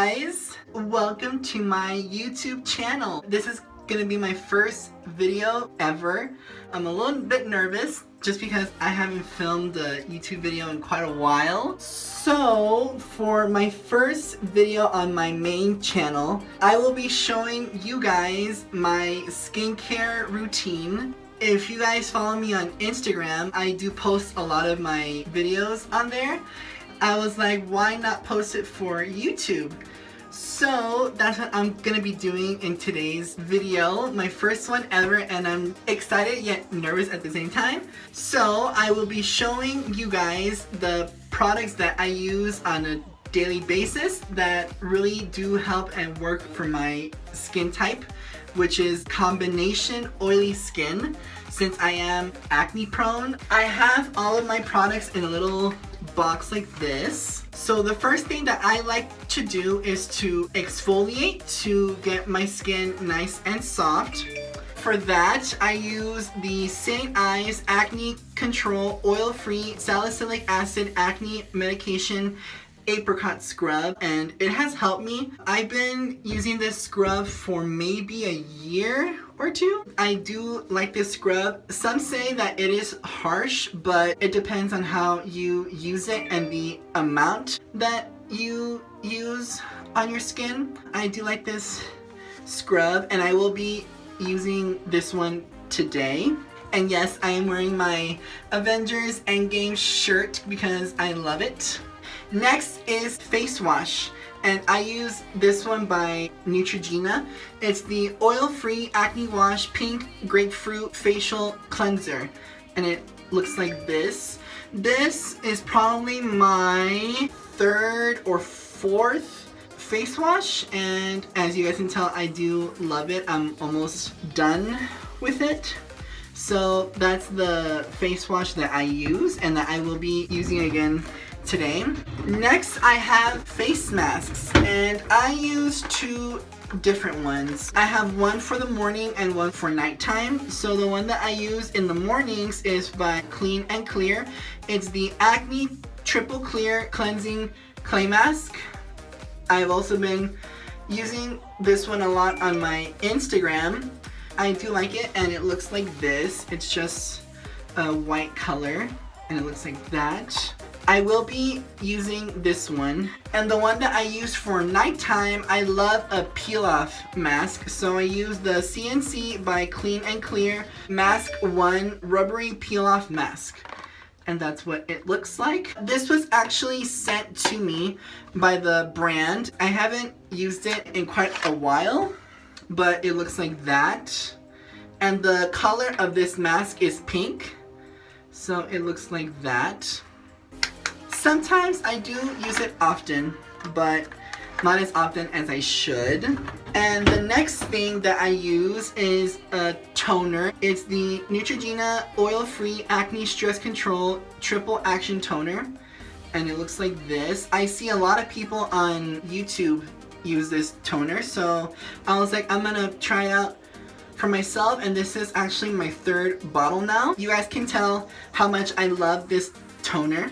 guys, welcome to my YouTube channel. This is gonna be my first video ever. I'm a little bit nervous just because I haven't filmed a YouTube video in quite a while. So for my first video on my main channel, I will be showing you guys my skincare routine. If you guys follow me on Instagram, I do post a lot of my videos on there. I was like, why not post it for YouTube? So that's what I'm gonna be doing in today's video, my first one ever, and I'm excited yet nervous at the same time. So I will be showing you guys the products that I use on a daily basis that really do help and work for my skin type, which is combination oily skin. Since I am acne prone, I have all of my products in a little box like this. So the first thing that I like to do is to exfoliate to get my skin nice and soft. For that, I use the St. Ives Acne Control Oil-Free Salicylic Acid Acne Medication Apricot Scrub, and it has helped me. I've been using this scrub for maybe a year or two. I do like this scrub. Some say that it is harsh, but it depends on how you use it and the amount that you use on your skin. I do like this scrub, and I will be using this one today. And yes, I am wearing my Avengers Endgame shirt because I love it. Next is face wash, and I use this one by Neutrogena. It's the oil-free acne wash pink grapefruit facial cleanser, and it looks like this. This is probably my third or fourth face wash, and as you guys can tell, I do love it. I'm almost done with it. So that's the face wash that I use and that I will be using again today. Next, I have face masks, and I use two different ones. I have one for the morning and one for nighttime. So the one that I use in the mornings is by Clean and Clear. It's the Acne Triple Clear Cleansing Clay Mask. I've also been using this one a lot on my Instagram. I do like it, and it looks like this. It's just a white color, and it looks like that. I will be using this one, and the one that I use for nighttime, I love a peel-off mask, so I use the CNC by Clean and Clear Mask 1 Rubbery Peel-Off Mask, and that's what it looks like. This was actually sent to me by the brand. I haven't used it in quite a while, but it looks like that, and the color of this mask is pink, so it looks like that. Sometimes I do use it often, but not as often as I should. And the next thing that I use is a toner. It's the Neutrogena Oil-Free Acne Stress Control Triple Action Toner, and it looks like this. I see a lot of people on YouTube use this toner, so I was like, I'm gonna try it out for myself, and this is actually my third bottle now. You guys can tell how much I love this toner.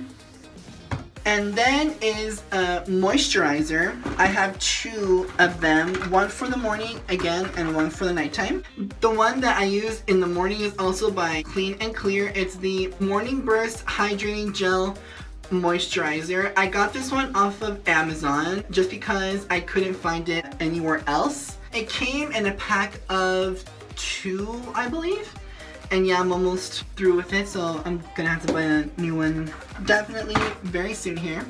And then is a moisturizer. I have two of them, one for the morning again and one for the nighttime. The one that I use in the morning is also by Clean and Clear. It's the Morning Burst Hydrating Gel Moisturizer. I got this one off of Amazon just because I couldn't find it anywhere else. It came in a pack of 2, I believe. And yeah, I'm almost through with it, so I'm gonna have to buy a new one definitely very soon here.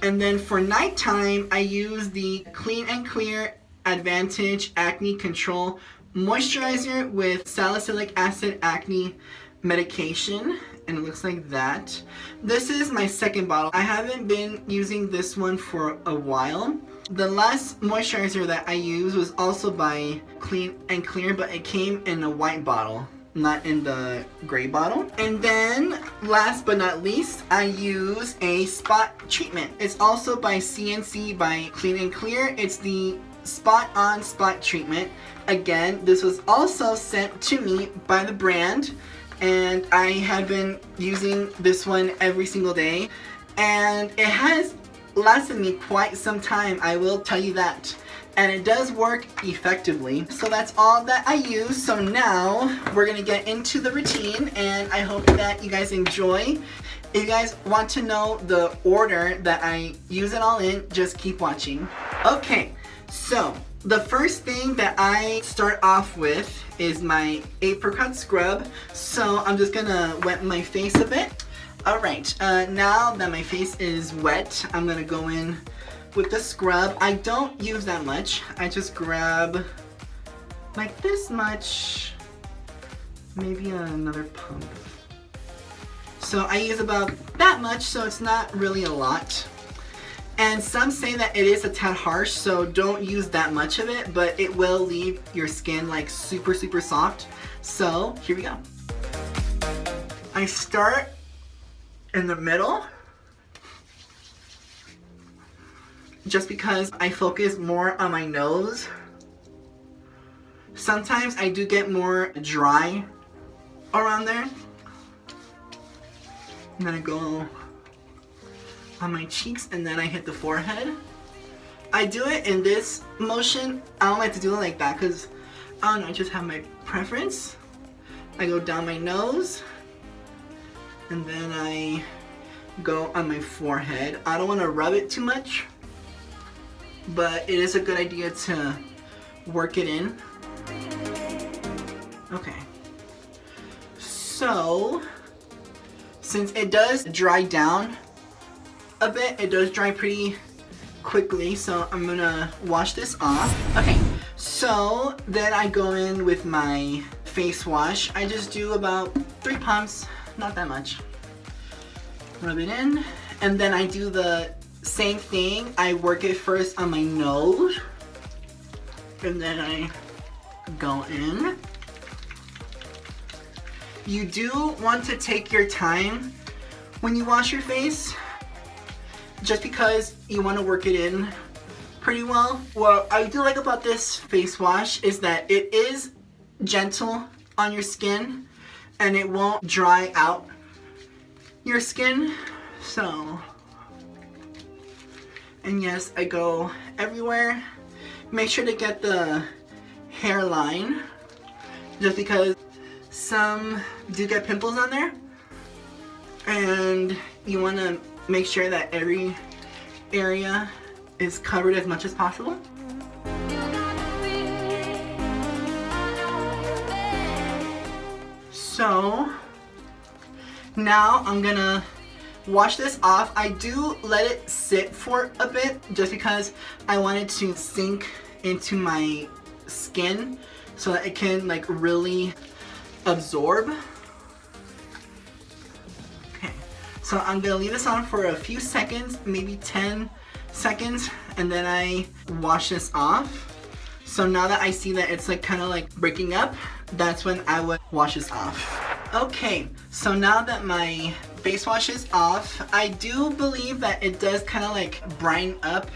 And then for nighttime, I use the Clean and Clear Advantage Acne Control Moisturizer with Salicylic Acid Acne Medication, and it looks like that. This is my second bottle. I haven't been using this one for a while. The last moisturizer that I used was also by Clean and Clear, but it came in a white bottle, not in the gray bottle. And then last but not least, I use a spot treatment. It's also by CNC by Clean and Clear. It's the Spot On Spot Treatment. Again, this was also sent to me by the brand, and I have been using this one every single day, and it has lasted me quite some time, I will tell you that. And it does work effectively. So that's all that I use. So now we're gonna get into the routine, and I hope that you guys enjoy. If you guys want to know the order that I use it all in, just keep watching. Okay, so the first thing that I start off with is my Apricot scrub. So I'm just gonna wet my face a bit. Alright, now that my face is wet, I'm gonna go in with the scrub. I don't use that much. I just grab like this much, maybe another pump. So I use about that much, so it's not really a lot. And some say that it is a tad harsh, so don't use that much of it, but it will leave your skin like super soft. So here we go. I start in the middle, just because I focus more on my nose. Sometimes I do get more dry around there. And then I go on my cheeks, and then I hit the forehead. I do it in this motion. I don't like to do it like that because, I don't know, I just have my preference. I go down my nose, and then I go on my forehead. I don't want to rub it too much, but it is a good idea to work it in. Okay. So, since it does dry down a bit, it does dry pretty quickly, so I'm gonna wash this off. Okay, so then I go in with my face wash. I just do about 3 pumps, not that much. Rub it in, and then I do the same thing. I work it first on my nose, and then I go in. You do want to take your time when you wash your face, just because you want to work it in pretty well. What I do like about this face wash is that it is gentle on your skin and it won't dry out your skin. So, and yes, I go everywhere. Make sure to get the hairline, just because some do get pimples on there, and you want to make sure that every area is covered as much as possible. So now I'm gonna wash this off. I do let it sit for a bit just because I want it to sink into my skin so that it can like really absorb. Okay, so I'm gonna leave this on for a few seconds, maybe 10 seconds, and then I wash this off. So now that I see that it's like kind of like breaking up, that's when I would wash this off. Okay, so now that my face wash is off, I do believe that it does kind of like brighten up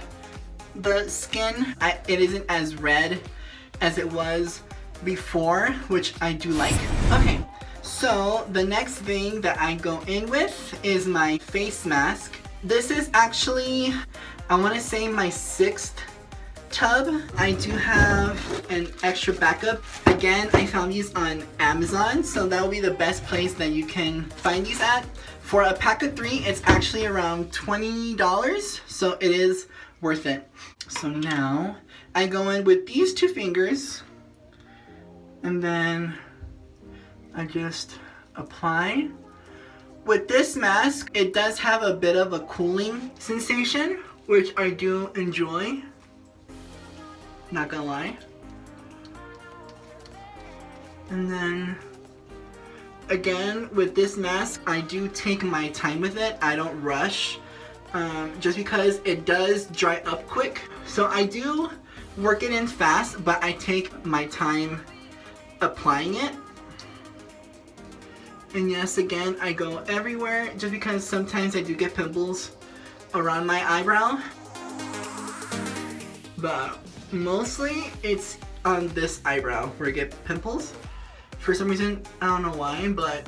the skin. It isn't as red as it was before, which I do like. Okay, so the next thing that I go in with is my face mask. This is actually, I want to say, my 6th tub. I do have an extra backup. Again, I found these on Amazon, so that will be the best place that you can find these at. For a pack of 3, it's actually around $20, so it is worth it. So now I go in with these 2 fingers, and then I just apply. With this mask, it does have a bit of a cooling sensation, which I do enjoy, not gonna lie. And then again, with this mask, I do take my time with it. I don't rush, just because it does dry up quick. So I do work it in fast, but I take my time applying it. And yes, again, I go everywhere just because sometimes I do get pimples around my eyebrow, but mostly it's on this eyebrow where I get pimples. For some reason, I don't know why, but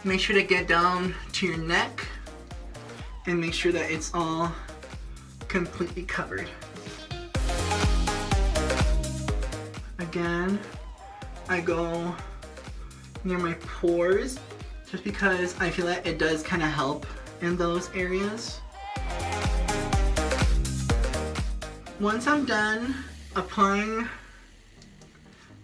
make sure to get down to your neck and make sure that it's all completely covered. Again, I go near my pores just because I feel like it does kind of help in those areas. Once I'm done applying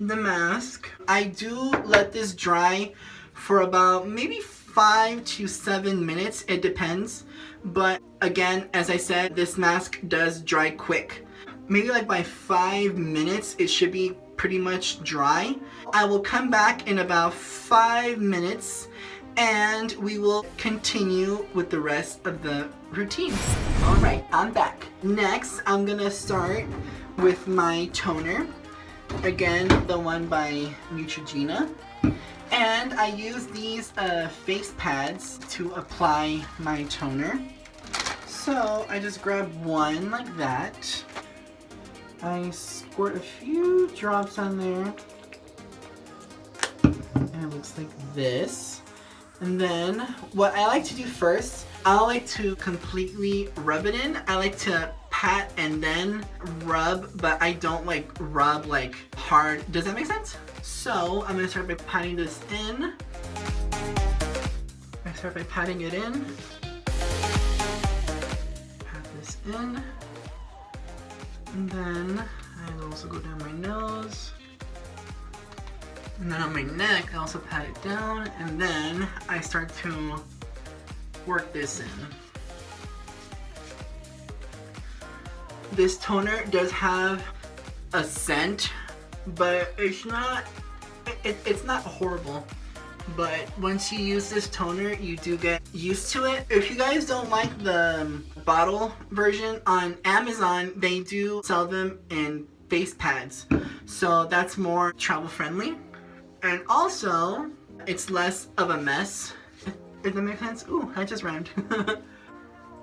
the mask, I do let this dry for about maybe 5 to 7 minutes, it depends. But again, as I said, this mask does dry quick. Maybe like by 5 minutes, it should be pretty much dry. I will come back in about 5 minutes and we will continue with the rest of the routine. Alright, I'm back. Next, I'm gonna start with my toner. Again, the one by Neutrogena. And I use these face pads to apply my toner. So I just grab one like that. I squirt a few drops on there. And it looks like this. And then what I like to do first, I like to completely rub it in. I like to pat and then rub, but I don't like rub like hard. Does that make sense? So I'm gonna start by patting this in. I start by patting it in. Pat this in. And then I also go down my nose. And then on my neck, I also pat it down. And then I start to work this in. This toner does have a scent, but it's not horrible. But once you use this toner, you do get used to it. If you guys don't like the bottle version, on Amazon, they do sell them in face pads. So that's more travel friendly. And also, it's less of a mess. If that makes sense? Ooh, I just rhymed.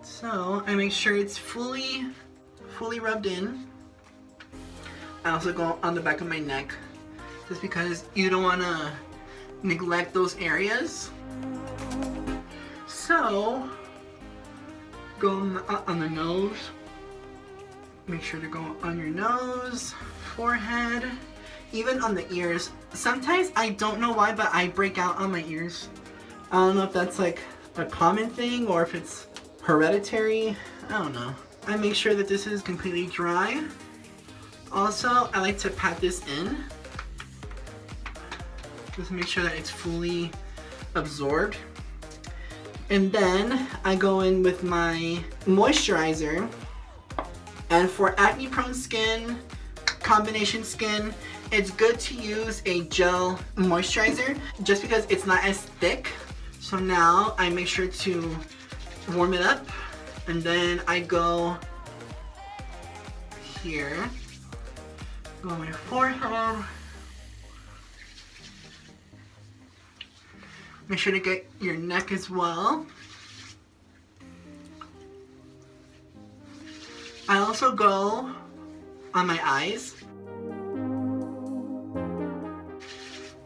So I make sure it's fully rubbed in. I also go on the back of my neck, just because you don't want to neglect those areas. So go on the nose. Make sure to go on your nose, forehead, even on the ears. Sometimes I don't know why, but I break out on my ears. I don't know if that's like a common thing or if it's hereditary. I don't know. I make sure that this is completely dry. Also, I like to pat this in, just to make sure that it's fully absorbed. And then I go in with my moisturizer. And for acne prone skin, combination skin, it's good to use a gel moisturizer just because it's not as thick. So now I make sure to warm it up, and then I go here, go on my forehead. Make sure to get your neck as well. I also go on my eyes.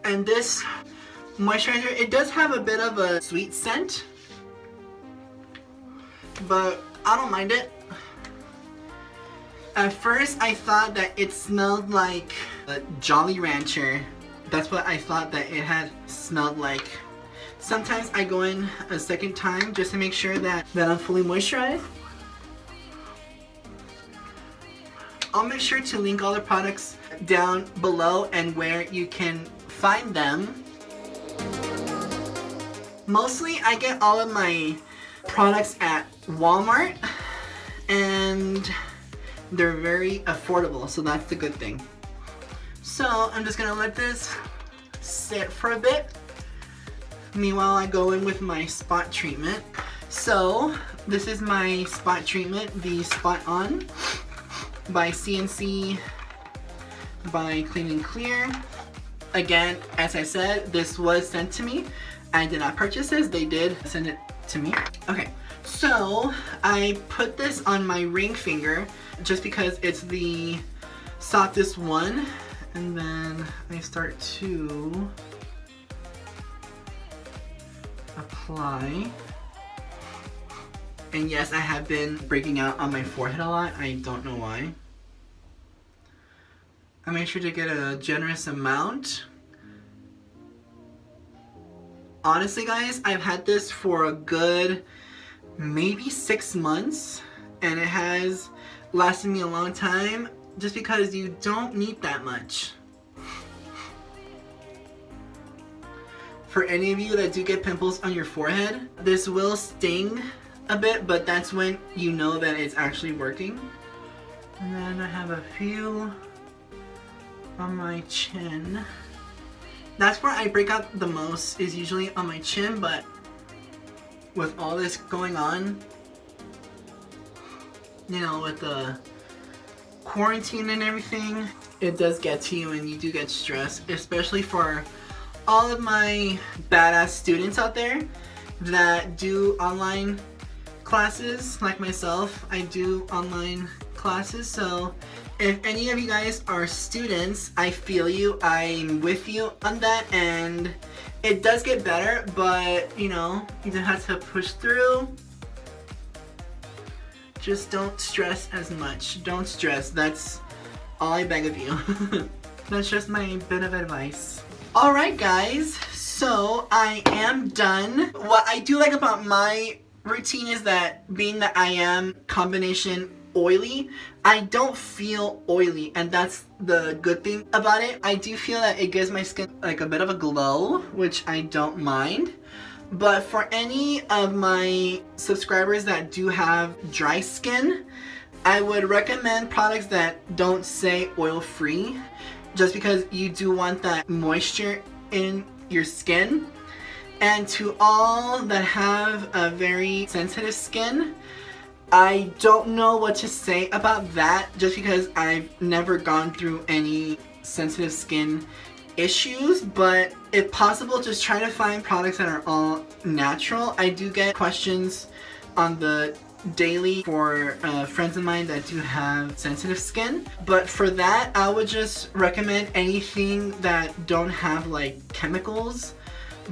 And this moisturizer, it does have a bit of a sweet scent, but I don't mind it. At first I thought that it smelled like a Jolly Rancher. That's what I thought that it had smelled like. Sometimes I go in a second time just to make sure that I'm fully moisturized. I'll make sure to link all the products down below and where you can find them. Mostly I get all of my products at Walmart and they're very affordable, so that's the good thing. So I'm just gonna let this sit for a bit. Meanwhile, I go in with my spot treatment. So this is my spot treatment, the Spot On by CNC by Clean and Clear. Again, as I said, this was sent to me. I did not purchase this, they did send it to me. Okay, so I put this on my ring finger just because it's the softest one, and then I start to apply. And yes, I have been breaking out on my forehead a lot. I don't know why. I made sure to get a generous amount. Honestly guys, I've had this for a good maybe 6 months, and it has lasted me a long time just because you don't need that much. For any of you that do get pimples on your forehead, this will sting a bit, but that's when you know that it's actually working. And then I have a few on my chin. That's where I break out the most, is usually on my chin, but with all this going on, you know, with the quarantine and everything, it does get to you and you do get stressed, especially for all of my badass students out there that do online classes. Like myself, I do online classes, so if any of you guys are students, I feel you, I'm with you on that, and it does get better, but you know, you just have to push through. Just don't stress as much. Don't stress, that's all I beg of you. That's just my bit of advice. Alright guys, so I am done. What I do like about my routine is that being that I am combination oily, I don't feel oily, and that's the good thing about it. I do feel that it gives my skin like a bit of a glow, which I don't mind. But for any of my subscribers that do have dry skin, I would recommend products that don't say oil free, just because you do want that moisture in your skin. And to all that have a very sensitive skin, I don't know what to say about that, just because I've never gone through any sensitive skin issues, but if possible, just try to find products that are all natural. I do get questions on the daily for friends of mine that do have sensitive skin, but for that I would just recommend anything that don't have like chemicals.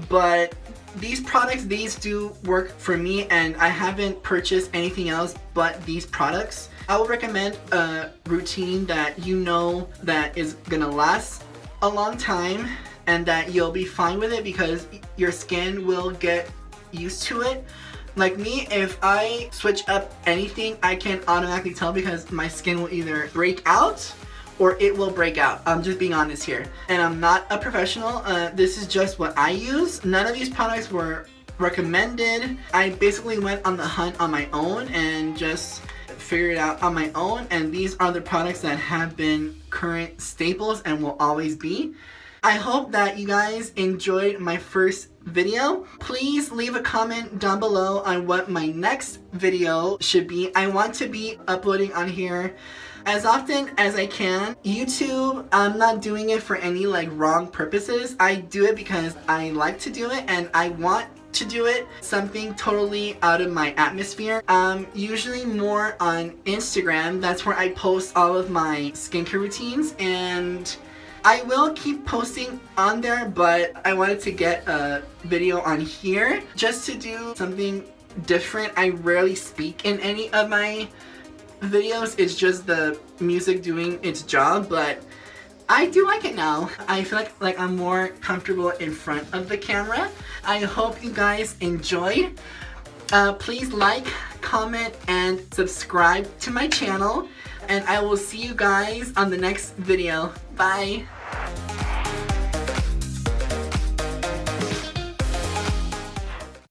But these products, these do work for me, and I haven't purchased anything else but these products. I would recommend a routine that you know that is gonna last a long time and that you'll be fine with it, because your skin will get used to it. Like me, if I switch up anything, I can automatically tell, because my skin will either break out or it will break out. I'm just being honest here. And I'm not a professional. This is just what I use. None of these products were recommended. I basically went on the hunt on my own and just figured it out on my own. And these are the products that have been current staples and will always be. I hope that you guys enjoyed my first video. Please leave a comment down below on what my next video should be. I want to be uploading on here as often as I can. YouTube, I'm not doing it for any like wrong purposes. I do it because I like to do it and I want to do it. Something totally out of my atmosphere. Usually more on Instagram. That's where I post all of my skincare routines, and I will keep posting on there, but I wanted to get a video on here just to do something different. I rarely speak in any of my videos. It's just the music doing its job, but I do like it now. I feel like I'm more comfortable in front of the camera. I hope you guys enjoyed. Please like, comment, and subscribe to my channel, and I will see you guys on the next video. Bye!